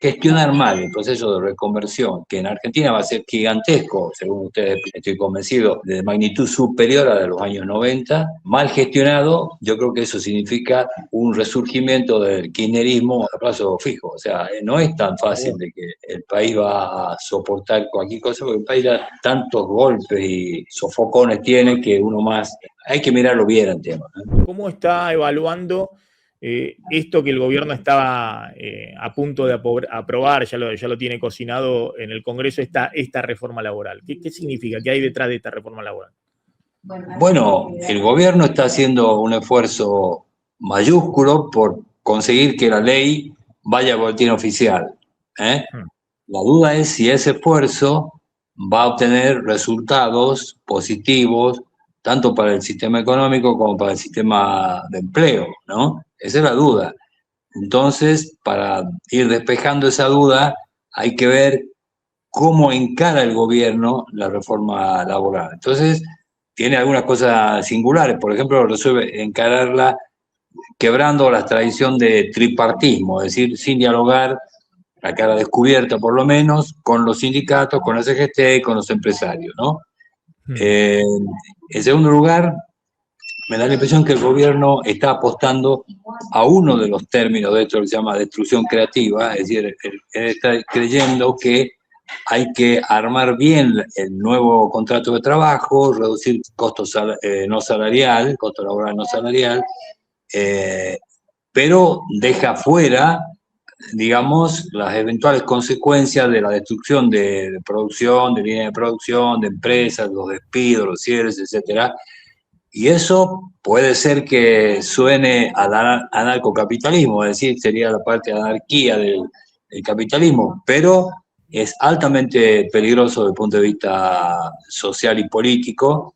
gestionar mal el proceso de reconversión, que en Argentina va a ser gigantesco, según ustedes, estoy convencido, de magnitud superior a la de los años 90, mal gestionado, yo creo que eso significa un resurgimiento del kirchnerismo a plazo fijo. O sea, no es tan fácil de que el país va a soportar cualquier cosa, porque el país da tantos golpes y sofocones tiene que uno más, hay que mirarlo bien el tema, ¿no? ¿Cómo está evaluando esto que el gobierno estaba a punto de aprobar, ya lo tiene cocinado en el Congreso, esta reforma laboral? ¿Qué significa? ¿Qué hay detrás de esta reforma laboral? Bueno, el gobierno está haciendo un esfuerzo mayúsculo por conseguir que la ley vaya al boletín oficial, ¿eh? La duda es si ese esfuerzo va a obtener resultados positivos tanto para el sistema económico como para el sistema de empleo, ¿no? Esa es la duda. Entonces, para ir despejando esa duda, hay que ver cómo encara el gobierno la reforma laboral. Entonces, tiene algunas cosas singulares. Por ejemplo, resuelve encararla quebrando la tradición de tripartismo, es decir, sin dialogar a cara descubierta por lo menos con los sindicatos, con la CGT y con los empresarios, ¿no? En segundo lugar, me da la impresión que el gobierno está apostando a uno de los términos de esto que se llama destrucción creativa, es decir, él está creyendo que hay que armar bien el nuevo contrato de trabajo, reducir costos no salarial, costo laboral no salarial, pero deja fuera, digamos, las eventuales consecuencias de la destrucción de producción, de líneas de producción, de empresas, los despidos, los cierres, etcétera. Y eso puede ser que suene a anarcocapitalismo, es decir, sería la parte de anarquía del capitalismo, pero es altamente peligroso desde el punto de vista social y político,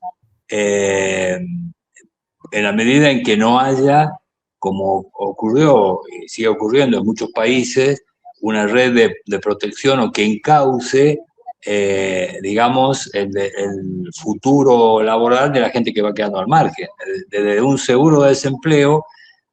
en la medida en que no haya, como ocurrió y sigue ocurriendo en muchos países, una red de protección o que encauce, digamos, el futuro laboral de la gente que va quedando al margen, desde un seguro de desempleo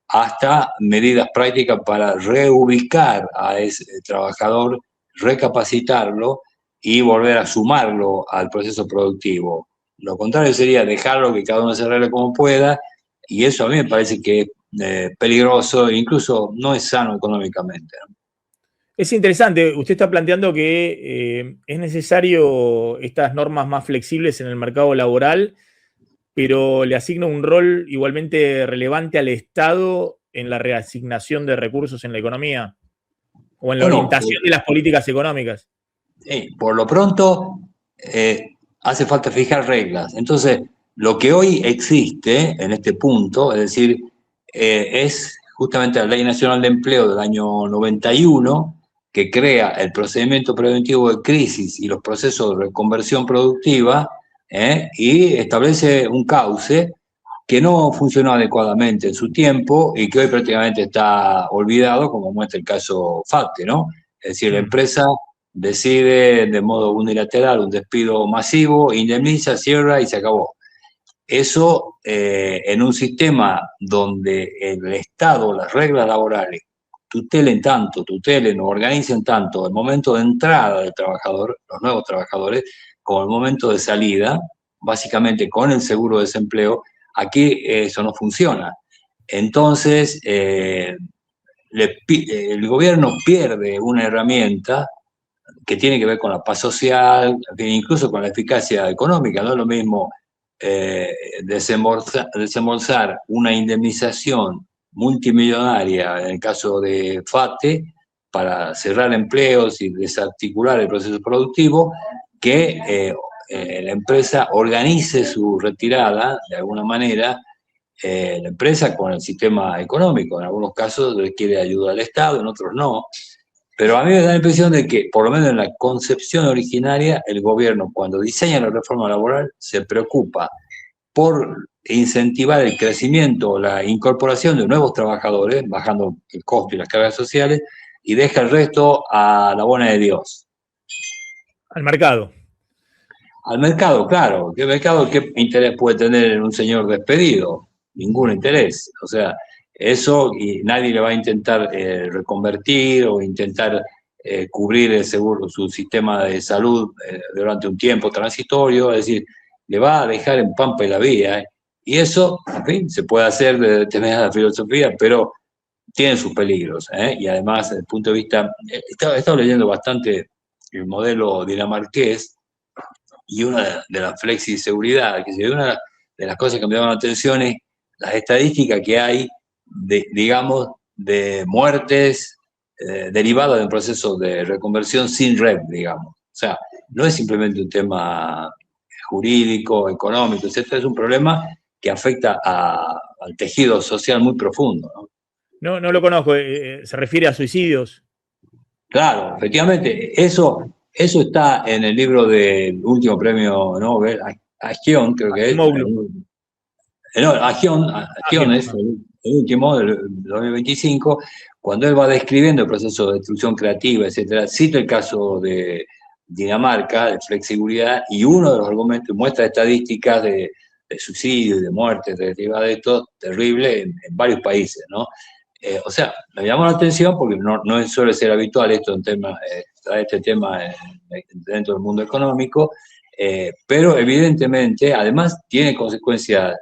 hasta medidas prácticas para reubicar a ese trabajador, recapacitarlo y volver a sumarlo al proceso productivo. Lo contrario sería dejarlo que cada uno se arregle como pueda, y eso a mí me parece que es peligroso e incluso no es sano económicamente, ¿no? Es interesante, usted está planteando que es necesario estas normas más flexibles en el mercado laboral, pero le asigna un rol igualmente relevante al Estado en la reasignación de recursos en la economía o en la orientación de las políticas económicas. Por lo pronto, hace falta fijar reglas. Entonces, lo que hoy existe en este punto, es decir, es justamente la Ley Nacional de Empleo del año 91, que crea el procedimiento preventivo de crisis y los procesos de reconversión productiva, y establece un cauce que no funcionó adecuadamente en su tiempo y que hoy prácticamente está olvidado, como muestra el caso FATE, ¿no? Es decir, la empresa decide de modo unilateral un despido masivo, indemniza, cierra y se acabó. Eso en un sistema donde el Estado, las reglas laborales, tutelen o organicen tanto el momento de entrada del trabajador, los nuevos trabajadores, como el momento de salida, básicamente con el seguro de desempleo, aquí eso no funciona. Entonces, el gobierno pierde una herramienta que tiene que ver con la paz social, incluso con la eficacia económica. No es lo mismo desembolsar una indemnización multimillonaria, en el caso de FATE, para cerrar empleos y desarticular el proceso productivo, que la empresa organice su retirada de alguna manera, la empresa con el sistema económico. En algunos casos requiere ayuda del Estado, en otros no. Pero a mí me da la impresión de que, por lo menos en la concepción originaria, el gobierno, cuando diseña la reforma laboral, se preocupa por incentivar el crecimiento, la incorporación de nuevos trabajadores, bajando el costo y las cargas sociales, y deja el resto a la buena de Dios. Al mercado. Al mercado, claro. ¿Qué mercado, qué interés puede tener en un señor despedido? Ningún interés. O sea, eso y nadie le va a intentar reconvertir o intentar cubrir el seguro, su sistema de salud durante un tiempo transitorio, es decir, le va a dejar en pampa y la vía. Y eso, en fin, se puede hacer desde determinada filosofía, pero tiene sus peligros. Y además, desde el punto de vista, he estado leyendo bastante el modelo dinamarqués y una de las flexiseguridad, que una de las cosas que me llaman la atención es las estadísticas que hay, digamos, de muertes derivadas de un proceso de reconversión sin red, digamos. O sea, no es simplemente un tema jurídico, económico, etc. Es un problema que afecta al tejido social muy profundo, ¿no? No lo conozco, ¿se refiere a suicidios? Claro, efectivamente, eso está en el libro del último premio Nobel, Agion, creo que es. No, Agion es el último, del 2025, cuando él va describiendo el proceso de destrucción creativa, etcétera. Cita el caso de Dinamarca, de flexibilidad, y uno de los argumentos muestra estadísticas de suicidio y de muerte derivadas de esto terrible en varios países, ¿no? O sea, me llamó la atención porque no suele ser habitual esto en temas, traer este tema dentro del mundo económico, pero evidentemente, además, tiene consecuencias,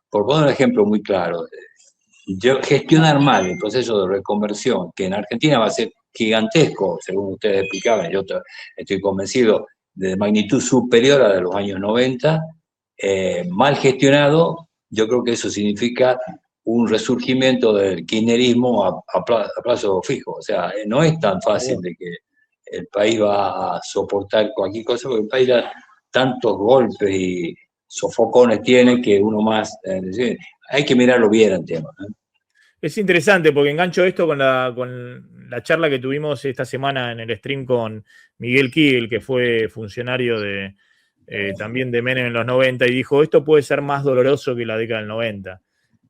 por poner un ejemplo muy claro, gestionar mal el proceso de reconversión, que en Argentina va a ser gigantesco, según ustedes explicaban, yo estoy convencido de magnitud superior a la de los años 90, mal gestionado, yo creo que eso significa un resurgimiento del kirchnerismo a plazo fijo. O sea, no es tan fácil de que el país va a soportar cualquier cosa, porque el país da tantos golpes y sofocones tiene que uno más... hay que mirarlo bien el tema, ¿eh? Es interesante porque engancho esto con la charla que tuvimos esta semana en el stream con Miguel Kigel, que fue funcionario también de Menem en los 90, y dijo, esto puede ser más doloroso que la década del 90.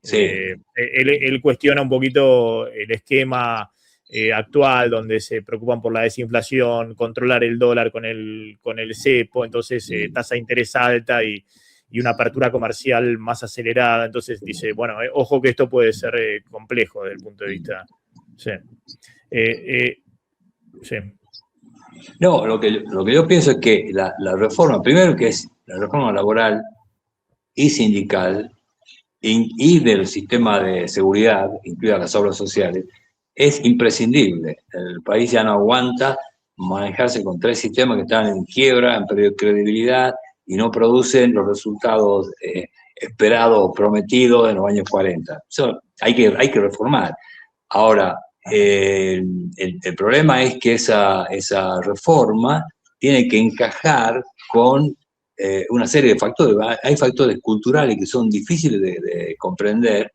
Sí. Él cuestiona un poquito el esquema actual, donde se preocupan por la desinflación, controlar el dólar con el cepo, entonces tasa de interés alta y una apertura comercial más acelerada. Entonces dice, bueno, ojo que esto puede ser complejo desde el punto de vista. Sí. Sí. No, lo que yo pienso es que la reforma, primero que es la reforma laboral y sindical y del sistema de seguridad, incluidas las obras sociales, es imprescindible. El país ya no aguanta manejarse con tres sistemas que están en quiebra, han perdido credibilidad y no producen los resultados esperados o prometidos en los años 40. Eso hay que reformar. Ahora, el problema es que esa reforma tiene que encajar con una serie de factores. Hay factores culturales que son difíciles de comprender,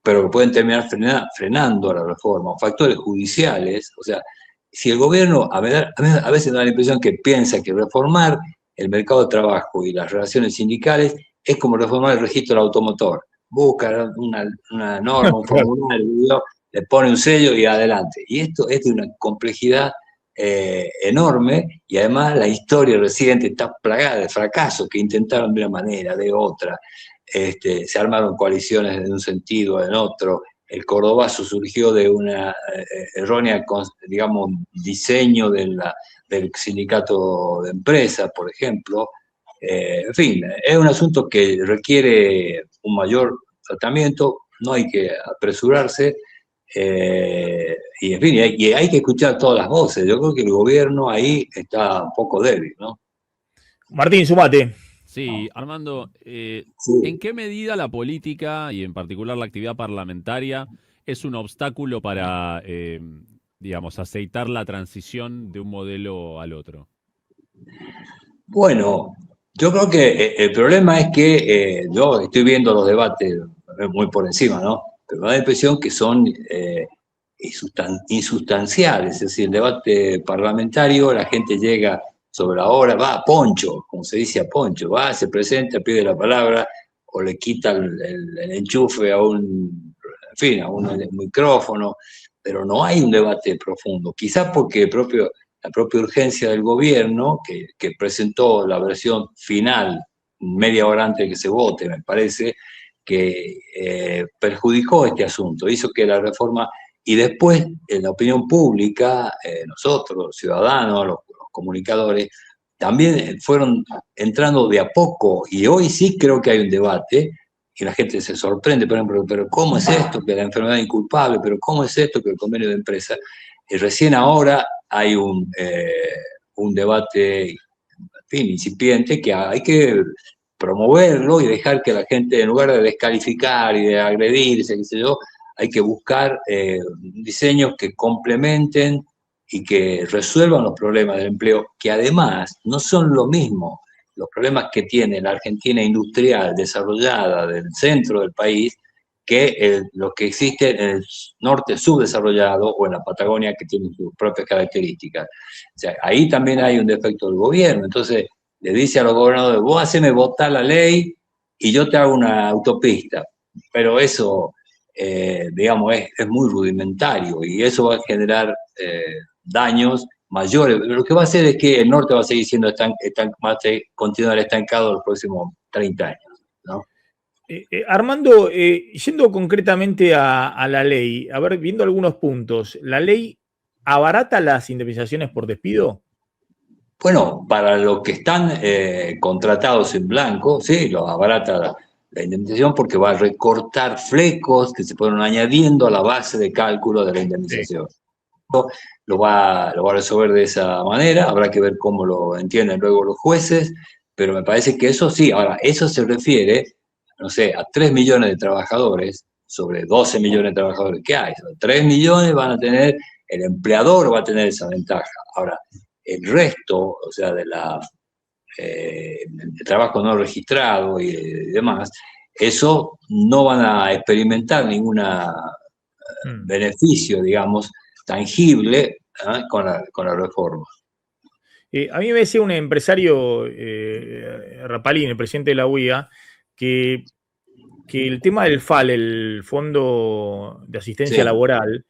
pero que pueden terminar frenando a la reforma, o factores judiciales. O sea, si el gobierno, a veces da la impresión que piensa que reformar el mercado de trabajo y las relaciones sindicales es como reformar el registro del automotor. Busca una norma, un formulario, le pone un sello y adelante. Y esto es de una complejidad enorme, y además la historia reciente está plagada de fracasos que intentaron de una manera, de otra. Se armaron coaliciones en un sentido, en otro. El Cordobazo surgió de una errónea, digamos, diseño del sindicato de empresas, por ejemplo. En fin, es un asunto que requiere un mayor tratamiento, no hay que apresurarse, y en fin, hay que escuchar todas las voces. Yo creo que el gobierno ahí está un poco débil, ¿no? Martín, sumate. Sí, Armando, Sí. ¿en qué medida la política y en particular la actividad parlamentaria es un obstáculo para, digamos, aceitar la transición de un modelo al otro? Bueno, yo creo que el problema es que yo estoy viendo los debates muy por encima, ¿no? Pero me da la impresión que son insustanciales. Es decir, el debate parlamentario, la gente llega sobre la hora, va a poncho, como se dice a poncho, va, se presenta, pide la palabra, o le quita el enchufe a un micrófono, pero no hay un debate profundo. Quizás porque la propia urgencia del gobierno, que presentó la versión final media hora antes de que se vote, me parece, que perjudicó este asunto, hizo que la reforma y después en la opinión pública, nosotros, los ciudadanos, los comunicadores, también fueron entrando de a poco, y hoy sí creo que hay un debate, y la gente se sorprende, por ejemplo, pero ¿cómo es esto que la enfermedad es inculpable? ¿Pero cómo es esto que el convenio de empresa? Y recién ahora hay un debate, en fin, incipiente, que hay que promoverlo y dejar que la gente, en lugar de descalificar y de agredirse, qué sé yo, hay que buscar diseños que complementen y que resuelvan los problemas del empleo, que además no son lo mismo los problemas que tiene la Argentina industrial desarrollada del centro del país que los que existen en el norte subdesarrollado o en la Patagonia, que tienen sus propias características. O sea, ahí también hay un defecto del gobierno. Entonces le dice a los gobernadores, vos haceme votar la ley y yo te hago una autopista. Pero eso, digamos, es muy rudimentario y eso va a generar daños mayores. Lo que va a hacer es que el norte va a seguir siendo va a continuar estancado los próximos 30 años, ¿no? Armando, yendo concretamente a la ley, a ver, viendo algunos puntos, ¿la ley abarata las indemnizaciones por despido? Bueno, para los que están contratados en blanco, sí, lo abarata la indemnización porque va a recortar flecos que se fueron añadiendo a la base de cálculo de la indemnización. Sí. Lo va a resolver de esa manera, habrá que ver cómo lo entienden luego los jueces, pero me parece que eso sí. Ahora, eso se refiere, no sé, a 3 millones de trabajadores, sobre 12 millones de trabajadores que hay. 3 millones van a tener, el empleador va a tener esa ventaja. Ahora, el resto, o sea, de trabajo no registrado y demás, eso no van a experimentar ningún beneficio, digamos, tangible con la reforma. A mí me decía un empresario, Rapalini, el presidente de la UIA, que el tema del FAL, el Fondo de Asistencia Laboral,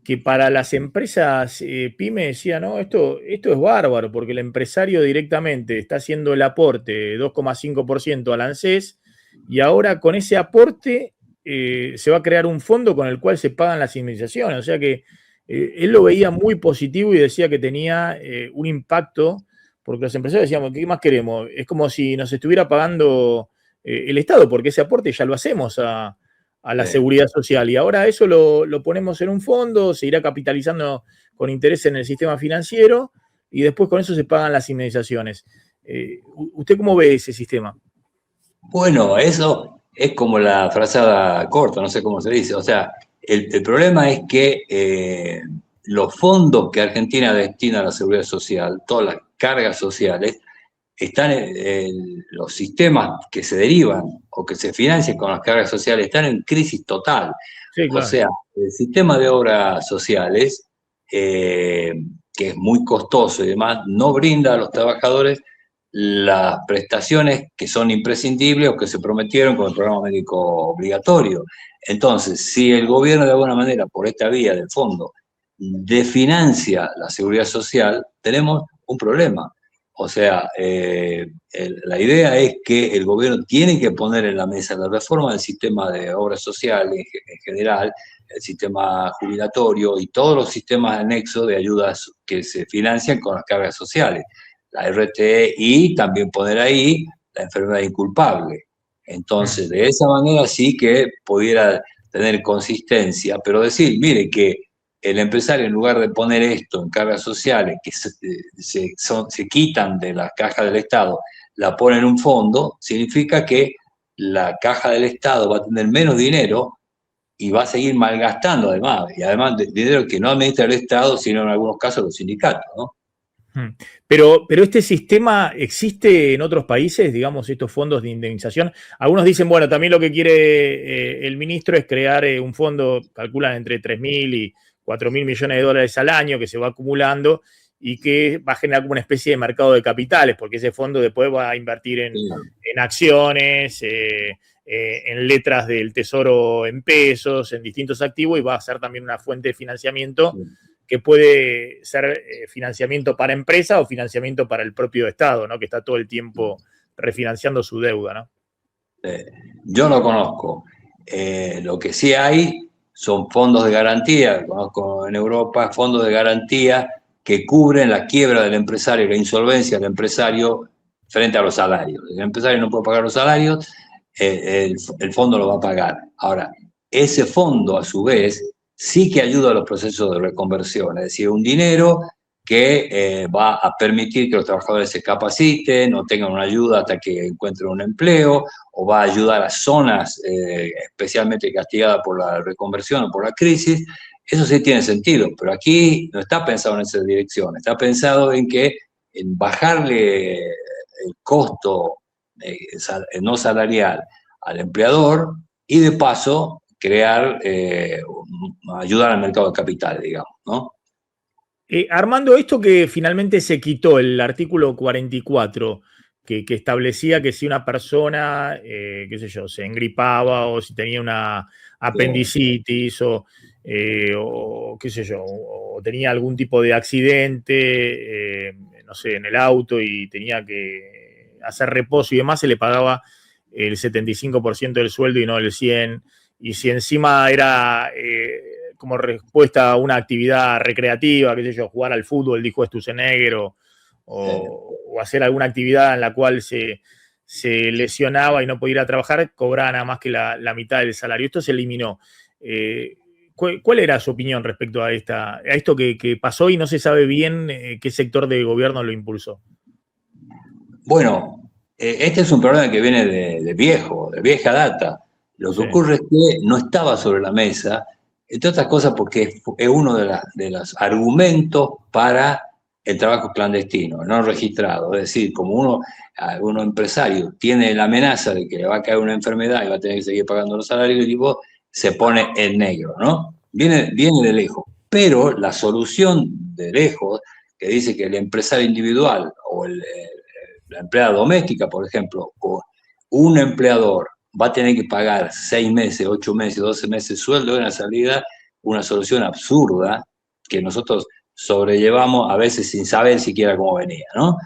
que para las empresas pyme decía, no, esto es bárbaro, porque el empresario directamente está haciendo el aporte 2,5% al ANSES, y ahora con ese aporte se va a crear un fondo con el cual se pagan las indemnizaciones. O sea que él lo veía muy positivo y decía que tenía un impacto, porque los empresarios decíamos, ¿qué más queremos? Es como si nos estuviera pagando el Estado, porque ese aporte ya lo hacemos a la seguridad social, y ahora eso lo ponemos en un fondo, se irá capitalizando con interés en el sistema financiero, y después con eso se pagan las indemnizaciones. ¿Usted cómo ve ese sistema? Bueno, eso es como la frazada corta, no sé cómo se dice. O sea, el problema es que los fondos que Argentina destina a la seguridad social, todas las cargas sociales, están los sistemas que se derivan o que se financian con las cargas sociales están en crisis total. Sí, claro. O sea, el sistema de obras sociales, que es muy costoso y demás, no brinda a los trabajadores las prestaciones que son imprescindibles o que se prometieron con el programa médico obligatorio. Entonces, si el gobierno de alguna manera, por esta vía del fondo, desfinancia la seguridad social, tenemos un problema. O sea, la idea es que el gobierno tiene que poner en la mesa la reforma del sistema de obras sociales en general, el sistema jubilatorio y todos los sistemas anexos de ayudas que se financian con las cargas sociales, la RTE, y también poner ahí la enfermedad inculpable. Entonces, de esa manera sí que pudiera tener consistencia, pero decir, mire que el empresario, en lugar de poner esto en cargas sociales que se quitan de la caja del Estado, la pone en un fondo, significa que la caja del Estado va a tener menos dinero y va a seguir malgastando además, y además dinero que no administra el Estado, sino en algunos casos los sindicatos, ¿no? Pero este sistema existe en otros países, digamos, estos fondos de indemnización. Algunos dicen, bueno, también lo que quiere el ministro es crear un fondo, calculan entre 3.000 y 4.000 millones de dólares al año, que se va acumulando y que va a generar como una especie de mercado de capitales, porque ese fondo después va a invertir en acciones, en letras del tesoro en pesos, en distintos activos, y va a ser también una fuente de financiamiento que puede ser financiamiento para empresa o financiamiento para el propio Estado, ¿no? Que está todo el tiempo refinanciando su deuda, ¿no? Yo no conozco. Lo que sí hay son fondos de garantía, conozco en Europa, fondos de garantía que cubren la quiebra del empresario, la insolvencia del empresario frente a los salarios. El empresario no puede pagar los salarios, el fondo lo va a pagar. Ahora, ese fondo, a su vez, sí que ayuda a los procesos de reconversión, es decir, un dinero que va a permitir que los trabajadores se capaciten o tengan una ayuda hasta que encuentren un empleo, o va a ayudar a zonas especialmente castigadas por la reconversión o por la crisis. Eso sí tiene sentido, pero aquí no está pensado en esa dirección, está pensado en bajarle el costo no salarial al empleador y de paso ayudar al mercado de capitales, digamos, ¿no? Armando, esto que finalmente se quitó, el artículo 44, que establecía que si una persona, qué sé yo, se engripaba o si tenía una apendicitis o qué sé yo, o tenía algún tipo de accidente, no sé, en el auto y tenía que hacer reposo y demás, se le pagaba el 75% del sueldo y no el 100%. Y si encima era como respuesta a una actividad recreativa, qué sé yo, jugar al fútbol, dijo Sturzenegger, o hacer alguna actividad en la cual se lesionaba y no podía ir a trabajar, cobraba nada más que la mitad del salario. Esto se eliminó. ¿Cuál era su opinión respecto a esto que pasó y no se sabe bien qué sector de gobierno lo impulsó? Bueno, este es un problema que viene de vieja data. Lo que ocurre es que no estaba sobre la mesa, entre otras cosas porque es uno de los argumentos para el trabajo clandestino, no registrado. Es decir, como uno empresario tiene la amenaza de que le va a caer una enfermedad y va a tener que seguir pagando los salarios, y tipo se pone en negro, ¿no? Viene de lejos. Pero la solución de lejos, que dice que el empresario individual o la empleada doméstica, por ejemplo, o un empleador va a tener que pagar 6 meses, 8 meses, 12 meses sueldo de una salida, una solución absurda que nosotros sobrellevamos a veces sin saber siquiera cómo venía, ¿no?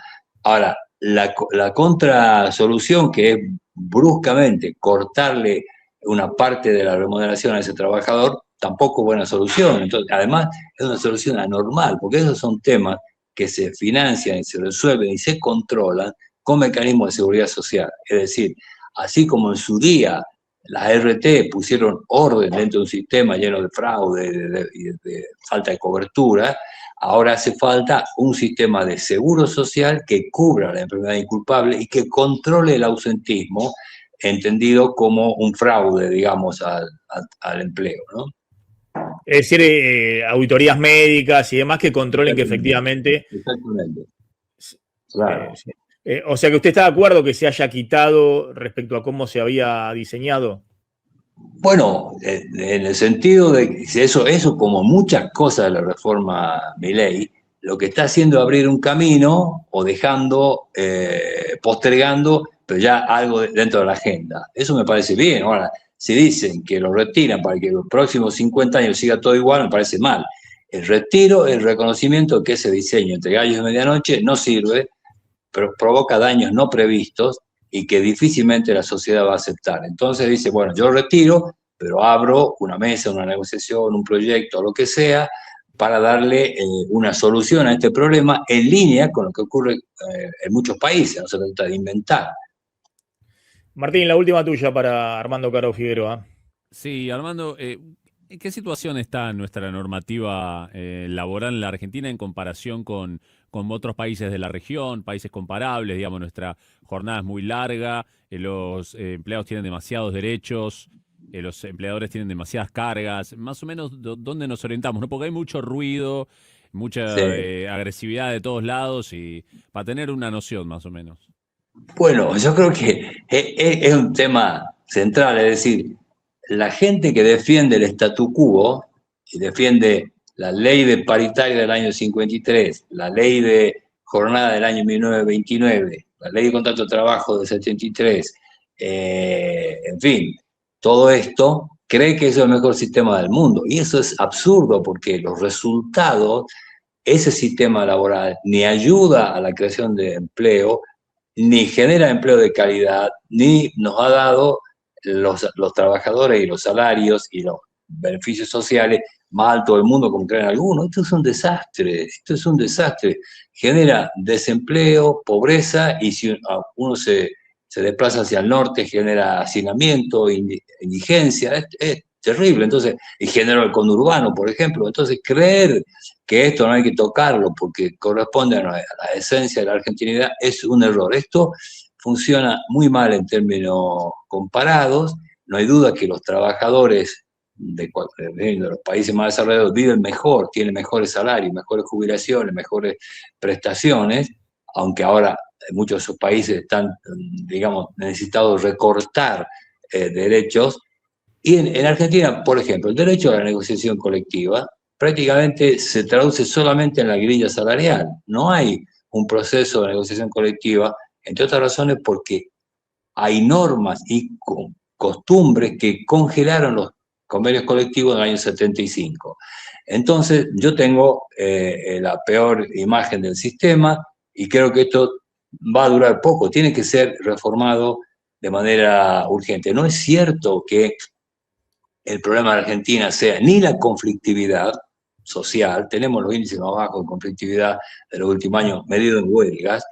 Ahora, la contrasolución, que es bruscamente cortarle una parte de la remuneración a ese trabajador, tampoco es buena solución. Entonces, además, es una solución anormal, porque esos son temas que se financian y se resuelven y se controlan con mecanismos de seguridad social. Es decir, así como en su día las RT pusieron orden dentro de un sistema lleno de fraude y de falta de cobertura, ahora hace falta un sistema de seguro social que cubra la enfermedad inculpable y que controle el ausentismo, entendido como un fraude, digamos, al empleo, ¿no? Es decir, auditorías médicas y demás que controlen que efectivamente... Exactamente. Claro. O sea que usted está de acuerdo que se haya quitado respecto a cómo se había diseñado. Bueno, en el sentido de que eso como muchas cosas de la reforma Milei, lo que está haciendo es abrir un camino o dejando, postergando, pero ya algo dentro de la agenda. Eso me parece bien. Ahora, si dicen que lo retiran para que los próximos 50 años siga todo igual, me parece mal. El retiro, el reconocimiento de que ese diseño entre gallos y medianoche no sirve, pero provoca daños no previstos y que difícilmente la sociedad va a aceptar. Entonces dice, bueno, yo retiro, pero abro una mesa, una negociación, un proyecto, lo que sea, para darle una solución a este problema en línea con lo que ocurre en muchos países, no se trata de inventar. Martín, la última tuya para Armando Caro Figueroa. Sí, Armando, ¿en qué situación está nuestra normativa laboral en la Argentina en comparación con otros países de la región, países comparables? Digamos, nuestra jornada es muy larga, los empleados tienen demasiados derechos, los empleadores tienen demasiadas cargas. Más o menos, ¿dónde nos orientamos? ¿No? Porque hay mucho ruido, mucha agresividad de todos lados, y para tener una noción más o menos. Bueno, yo creo que es un tema central, es decir, la gente que defiende el statu quo y defiende la ley de paritaria del año 53, la ley de jornada del año 1929, la ley de contrato de trabajo del 73, en fin, todo esto cree que es el mejor sistema del mundo. Y eso es absurdo porque los resultados, ese sistema laboral ni ayuda a la creación de empleo, ni genera empleo de calidad, ni nos ha dado los trabajadores y los salarios y beneficios sociales más altos del mundo, como creen algunos. Esto es un desastre. Genera desempleo, pobreza, y si uno se desplaza hacia el norte, genera hacinamiento, indigencia, es terrible. Entonces, y genera el conurbano, por ejemplo. Entonces, creer que esto no hay que tocarlo porque corresponde a la esencia de la argentinidad es un error. Esto funciona muy mal en términos comparados. No hay duda que los trabajadores de los países más desarrollados viven mejor, tienen mejores salarios, mejores jubilaciones, mejores prestaciones, aunque ahora muchos de esos países están, digamos, necesitados recortar derechos. Y en Argentina, por ejemplo, el derecho a la negociación colectiva prácticamente se traduce solamente en la grilla salarial. No hay un proceso de negociación colectiva, entre otras razones porque hay normas y costumbres que congelaron los convenios colectivos en el año 75. Entonces, yo tengo la peor imagen del sistema y creo que esto va a durar poco, tiene que ser reformado de manera urgente. No es cierto que el problema de Argentina sea ni la conflictividad social, tenemos los índices más bajos de conflictividad de los últimos años medidos en huelgas,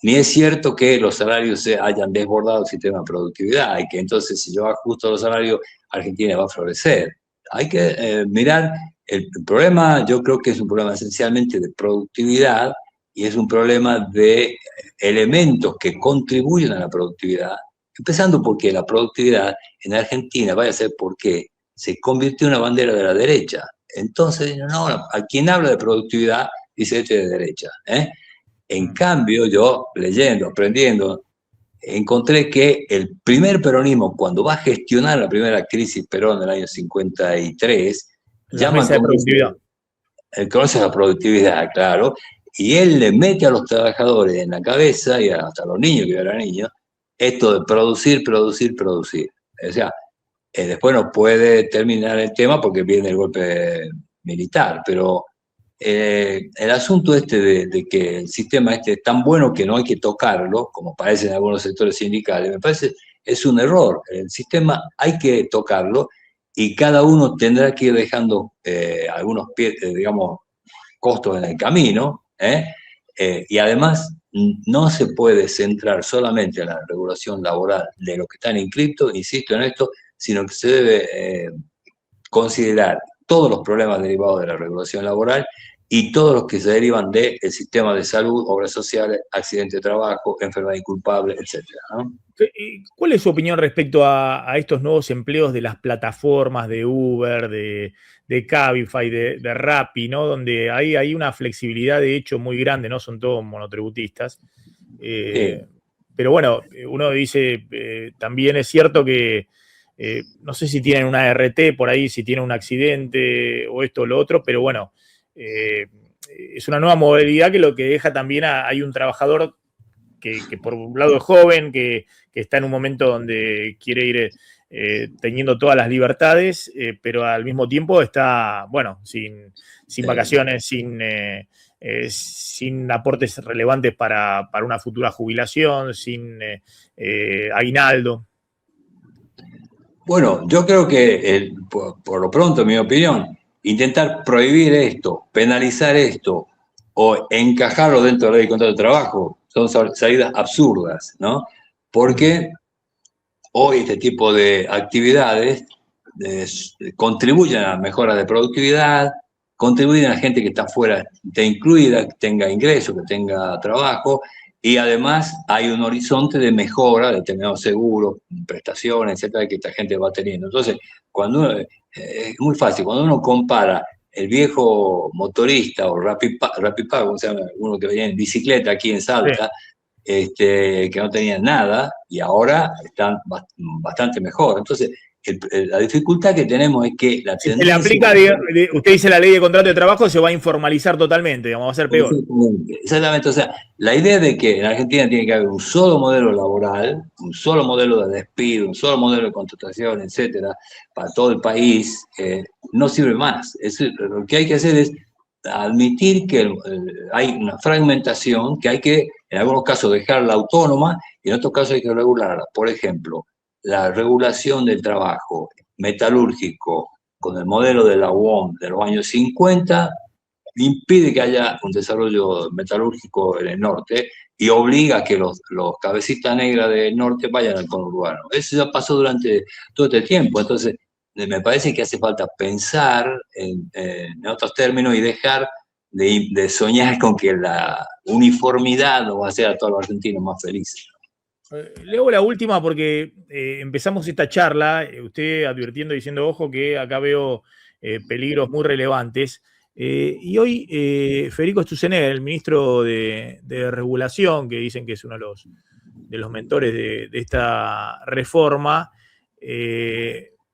ni es cierto que los salarios se hayan desbordado el sistema de productividad y que entonces si yo ajusto los salarios, Argentina va a florecer. Hay que mirar, el problema yo creo que es un problema esencialmente de productividad y es un problema de elementos que contribuyen a la productividad, empezando porque la productividad en Argentina, vaya a ser porque se convirtió en una bandera de la derecha. Entonces, no, a quien habla de productividad dice este de derecha. En cambio, yo leyendo, aprendiendo, encontré que el primer peronismo, cuando va a gestionar la primera crisis Perón del año 53, llama a productividad. El conoce la productividad, claro, y él le mete a los trabajadores en la cabeza, y hasta a los niños, que eran niños, esto de producir, producir, producir. O sea, después no puede terminar el tema porque viene el golpe militar, pero el asunto de que el sistema es tan bueno que no hay que tocarlo, como parece en algunos sectores sindicales, me parece es un error. El sistema hay que tocarlo y cada uno tendrá que ir dejando algunos digamos, costos en el camino, y además no se puede centrar solamente en la regulación laboral de los que están inscritos, insisto en esto, sino que se debe considerar todos los problemas derivados de la regulación laboral y todos los que se derivan del sistema de salud, obras sociales, accidente de trabajo, enfermedad inculpable, etc., ¿no? ¿Cuál es su opinión respecto a estos nuevos empleos de las plataformas de Uber, de Cabify, de Rappi, ¿no? Donde hay una flexibilidad de hecho muy grande, ¿no? Son todos monotributistas. Sí. Pero bueno, uno dice, también es cierto que no sé si tienen una RT por ahí, si tienen un accidente o esto o lo otro, pero bueno, es una nueva modalidad que lo que deja también hay un trabajador que por un lado es joven, que está en un momento donde quiere ir teniendo todas las libertades, pero al mismo tiempo está, bueno, sin vacaciones, sin aportes relevantes para una futura jubilación, sin aguinaldo. Bueno, yo creo que, por lo pronto, en mi opinión, intentar prohibir esto, penalizar esto o encajarlo dentro de la ley de contrato de trabajo son salidas absurdas, ¿no? Porque hoy este tipo de actividades contribuyen a la mejora de productividad, contribuyen a la gente que está fuera, esté incluida, que tenga ingresos, que tenga trabajo, y además hay un horizonte de mejora de determinados seguros, prestaciones, etcétera, que esta gente va teniendo. Entonces, es muy fácil, cuando uno compara el viejo motorista o Rapipago, como se llama, uno que venía en bicicleta aquí en Salta, sí, que no tenían nada y ahora están bastante mejor. Entonces, la dificultad que tenemos es que la tendencia... Si se le aplica, usted dice la ley de contrato de trabajo, se va a informalizar totalmente, digamos, va a ser peor. Exactamente, o sea, la idea de que en Argentina tiene que haber un solo modelo laboral, un solo modelo de despido, un solo modelo de contratación, etcétera, para todo el país, no sirve más. Lo que hay que hacer es admitir que hay una fragmentación, que hay que, en algunos casos, dejarla autónoma y en otros casos hay que regularla. Por ejemplo, la regulación del trabajo metalúrgico, con el modelo de la UOM de los años 50, impide que haya un desarrollo metalúrgico en el norte y obliga a que los cabecitas negras del norte vayan al conurbano. Eso ya pasó durante todo este tiempo. Entonces, me parece que hace falta pensar en otros términos y dejar de soñar con que la uniformidad nos va a hacer a todos los argentinos más felices. Leo la última porque empezamos esta charla, usted advirtiendo, diciendo, ojo, que acá veo peligros muy relevantes. Y hoy Federico Sturzenegger, el ministro de Regulación, que dicen que es uno de los mentores de esta reforma,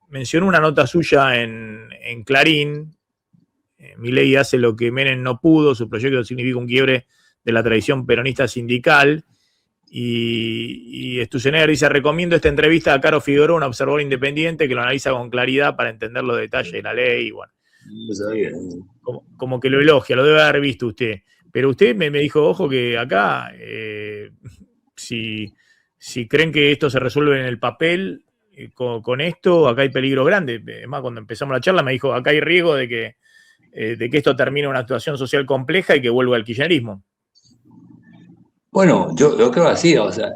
mencionó una nota suya en Clarín. Milei hace lo que Menem no pudo, su proyecto significa un quiebre de la tradición peronista sindical. Y Sturzenegger dice, recomiendo esta entrevista a Caro Figueroa, un observador independiente que lo analiza con claridad para entender los detalles de la ley. Y bueno, como que lo elogia, lo debe haber visto usted. Pero usted me dijo, ojo, que acá, si creen que esto se resuelve en el papel, con esto, acá hay peligro grande. Además, cuando empezamos la charla me dijo, acá hay riesgo de que esto termine una actuación social compleja y que vuelva al kirchnerismo. Bueno, yo creo así, o sea,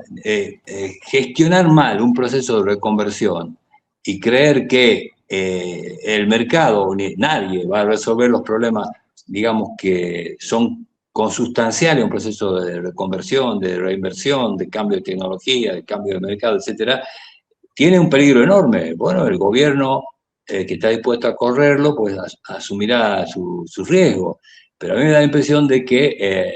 gestionar mal un proceso de reconversión y creer que el mercado, nadie va a resolver los problemas, digamos, que son consustanciales a un proceso de reconversión, de reinversión, de cambio de tecnología, de cambio de mercado, etcétera, tiene un peligro enorme. Bueno, el gobierno que está dispuesto a correrlo, pues asumirá su riesgo. Pero a mí me da la impresión de que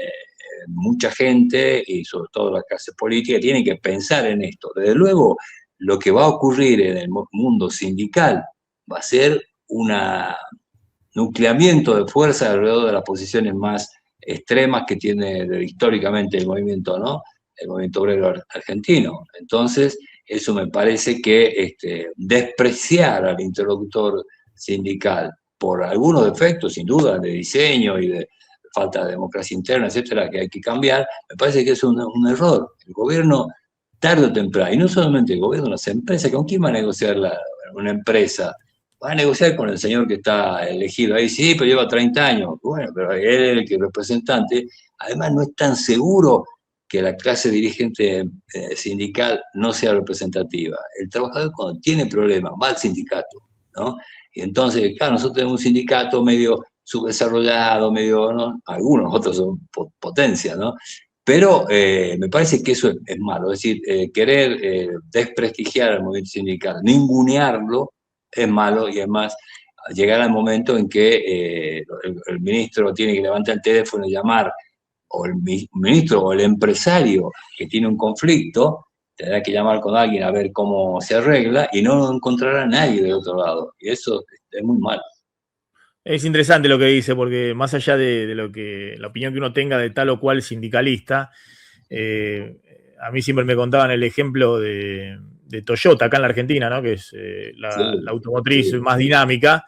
mucha gente, y sobre todo la clase política, tiene que pensar en esto. Desde luego, lo que va a ocurrir en el mundo sindical va a ser un nucleamiento de fuerza alrededor de las posiciones más extremas que tiene históricamente el movimiento, ¿no? El movimiento obrero argentino. Entonces, eso me parece que despreciar al interlocutor sindical por algunos defectos, sin duda, de diseño y de falta de democracia interna, etcétera, que hay que cambiar, me parece que es un error. El gobierno, tarde o temprano, y no solamente el gobierno, las empresas, ¿con quién va a negociar una empresa? Va a negociar con el señor que está elegido ahí, sí, pero lleva 30 años. Bueno, pero él es el representante. Además, no es tan seguro que la clase dirigente sindical no sea representativa. El trabajador, cuando tiene problemas, va al sindicato, ¿no? Y entonces, claro, nosotros tenemos un sindicato medio subdesarrollado, medio, ¿no? Algunos, otros son potencia, ¿no? Pero me parece que eso es malo, es decir, querer desprestigiar al movimiento sindical, ningunearlo, es malo, y además llegará el momento en que el ministro tiene que levantar el teléfono y llamar, o el ministro o el empresario que tiene un conflicto, tendrá que llamar con alguien a ver cómo se arregla y no encontrará a nadie del otro lado, y eso es muy malo. Es interesante lo que dice, porque más allá de la opinión que uno tenga de tal o cual sindicalista, a mí siempre me contaban el ejemplo de Toyota acá en la Argentina, ¿no? Que es la automotriz más dinámica,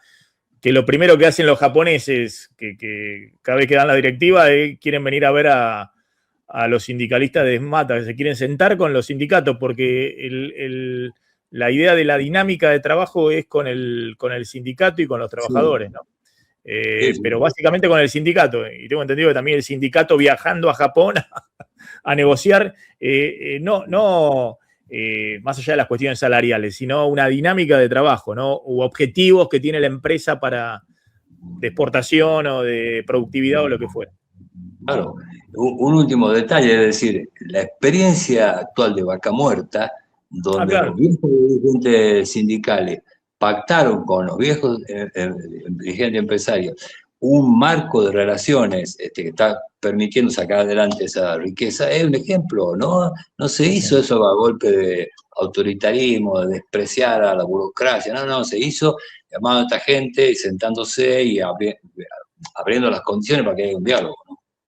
que lo primero que hacen los japoneses, que cada vez que dan la directiva, quieren venir a ver a los sindicalistas de SMATA, que se quieren sentar con los sindicatos, porque la idea de la dinámica de trabajo es con el sindicato y con los trabajadores, ¿no? Pero básicamente con el sindicato, y tengo entendido que también el sindicato viajando a Japón a negociar, no más allá de las cuestiones salariales, sino una dinámica de trabajo, ¿no? U objetivos que tiene la empresa de exportación o de productividad o lo que fuera. Claro, un último detalle, es decir, la experiencia actual de Vaca Muerta, donde los viejos dirigentes sindicales pactaron con los viejos dirigentes empresarios un marco de relaciones que está permitiendo sacar adelante esa riqueza, es un ejemplo, ¿no? No se hizo eso a golpe de autoritarismo, de despreciar a la burocracia, no, se hizo llamando a esta gente, sentándose y abriendo las condiciones para que haya un diálogo.